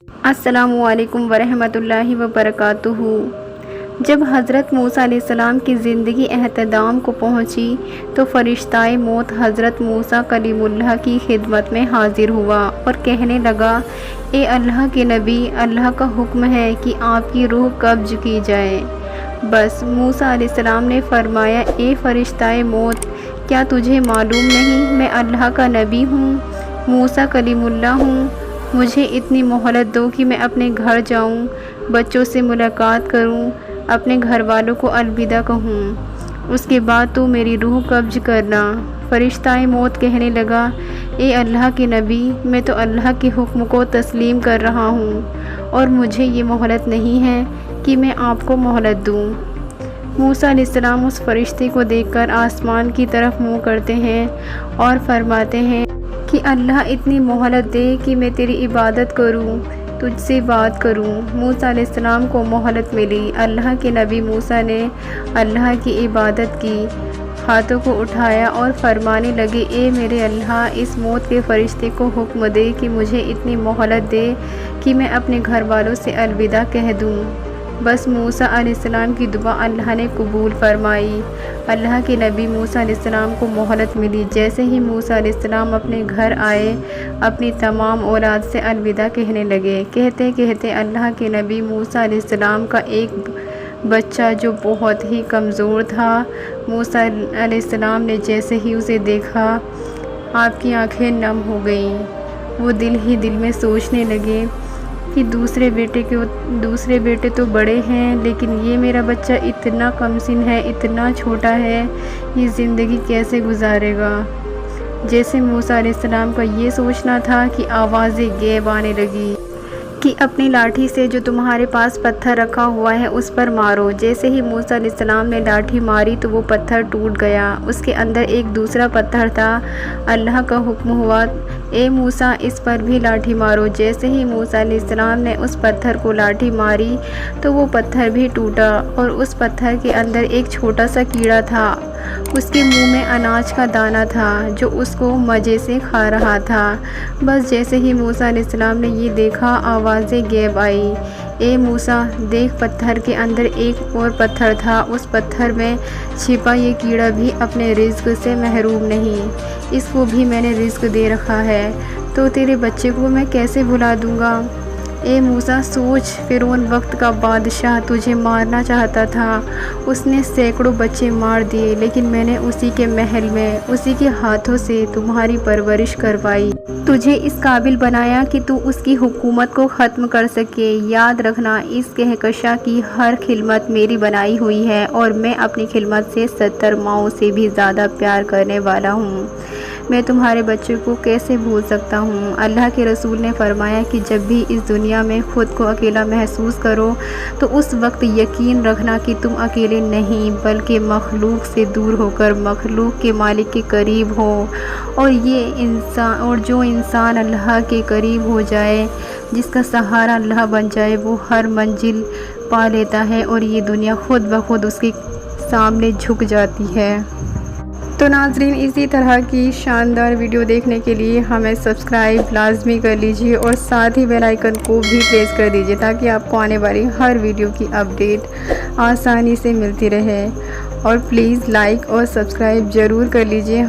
السلام علیکم ورحمۃ اللہ وبرکاتہ۔ جب حضرت موسیٰ علیہ السلام کی زندگی اختتام کو پہنچی تو فرشتہ موت حضرت موسیٰ کلیم اللہ کی خدمت میں حاضر ہوا اور کہنے لگا، اے اللہ کے نبی، اللہ کا حکم ہے کہ آپ کی روح قبض کی جائے۔ بس موسیٰ علیہ السلام نے فرمایا، اے فرشتہ موت، کیا تجھے معلوم نہیں میں اللہ کا نبی ہوں، موسیٰ کلیم اللہ ہوں؟ مجھے اتنی مہلت دو کہ میں اپنے گھر جاؤں، بچوں سے ملاقات کروں، اپنے گھر والوں کو الوداع کہوں، اس کے بعد تو میری روح قبض کرنا۔ فرشتہ موت کہنے لگا، اے اللہ کے نبی، میں تو اللہ کے حکم کو تسلیم کر رہا ہوں اور مجھے یہ مہلت نہیں ہے کہ میں آپ کو مہلت دوں۔ موسیٰ علیہ السلام اس فرشتے کو دیکھ کر آسمان کی طرف منہ کرتے ہیں اور فرماتے ہیں کہ اللہ اتنی مہلت دے کہ میں تیری عبادت کروں، تجھ سے بات کروں۔ موسیٰ علیہ السلام کو مہلت ملی۔ اللہ کے نبی موسیٰ نے اللہ کی عبادت کی، ہاتھوں کو اٹھایا اور فرمانے لگے، اے میرے اللہ، اس موت کے فرشتے کو حکم دے کہ مجھے اتنی مہلت دے کہ میں اپنے گھر والوں سے الوداع کہہ دوں۔ بس موسیٰ علیہ السلام کی دعا اللہ نے قبول فرمائی۔ اللہ کے نبی موسیٰ علیہ السلام کو مہلت ملی۔ جیسے ہی موسیٰ علیہ السلام اپنے گھر آئے، اپنی تمام اولاد سے الوداع کہنے لگے۔ کہتے کہتے اللہ کے نبی موسیٰ علیہ السلام کا ایک بچہ جو بہت ہی کمزور تھا، موسیٰ علیہ السلام نے جیسے ہی اسے دیکھا، آپ کی آنکھیں نم ہو گئیں۔ وہ دل ہی دل میں سوچنے لگے کہ دوسرے بیٹے تو بڑے ہیں، لیکن یہ میرا بچہ اتنا کم سن ہے، اتنا چھوٹا ہے، یہ زندگی کیسے گزارے گا؟ جیسے موسیٰ علیہ السلام کا یہ سوچنا تھا کہ آوازیں غیب آنے لگی کہ اپنی لاٹھی سے جو تمہارے پاس پتھر رکھا ہوا ہے اس پر مارو۔ جیسے ہی موسیٰ علیہ السلام نے لاٹھی ماری تو وہ پتھر ٹوٹ گیا، اس کے اندر ایک دوسرا پتھر تھا۔ اللہ کا حکم ہوا، اے موسیٰ، اس پر بھی لاٹھی مارو۔ جیسے ہی موسیٰ علیہ السلام نے اس پتھر کو لاٹھی ماری تو وہ پتھر بھی ٹوٹا اور اس پتھر کے اندر ایک چھوٹا سا کیڑا تھا، اس کے منہ میں اناج کا دانہ تھا جو اس کو مزے سے کھا رہا تھا۔ بس جیسے ہی موسیٰ علیہ السلام نے یہ دیکھا، آوازیں غیب آئی، اے موسیٰ، دیکھ پتھر کے اندر ایک اور پتھر تھا، اس پتھر میں چھپا یہ کیڑا بھی اپنے رزق سے محروم نہیں، اس کو بھی میں نے رزق دے رکھا ہے، تو تیرے بچے کو میں کیسے بھلا دوں گا؟ اے موسیٰ، سوچ، فرعون وقت کا بادشاہ تجھے مارنا چاہتا تھا، اس نے سینکڑوں بچے مار دیے، لیکن میں نے اسی کے محل میں اسی کے ہاتھوں سے تمہاری پرورش کروائی، تجھے اس قابل بنایا کہ تو اس کی حکومت کو ختم کر سکے۔ یاد رکھنا، اس کہکشاں کی ہر خلمت میری بنائی ہوئی ہے اور میں اپنی خلمت سے 70 ماؤں سے بھی زیادہ پیار کرنے والا ہوں، میں تمہارے بچے کو کیسے بھول سکتا ہوں؟ اللہ کے رسول نے فرمایا کہ جب بھی اس دنیا میں خود کو اکیلا محسوس کرو تو اس وقت یقین رکھنا کہ تم اکیلے نہیں بلکہ مخلوق سے دور ہو کر مخلوق کے مالک کے قریب ہو، اور جو انسان اللہ کے قریب ہو جائے، جس کا سہارا اللہ بن جائے، وہ ہر منزل پا لیتا ہے اور یہ دنیا خود بخود اس کے سامنے جھک جاتی ہے۔ تو ناظرین، اسی طرح کی شاندار ویڈیو دیکھنے کے لیے ہمیں سبسکرائب لازمی کر لیجئے اور ساتھ ہی بیل آئیکن کو بھی پریس کر دیجئے تاکہ آپ کو آنے والی ہر ویڈیو کی اپڈیٹ آسانی سے ملتی رہے، اور پلیز لائک اور سبسکرائب ضرور کر لیجئے۔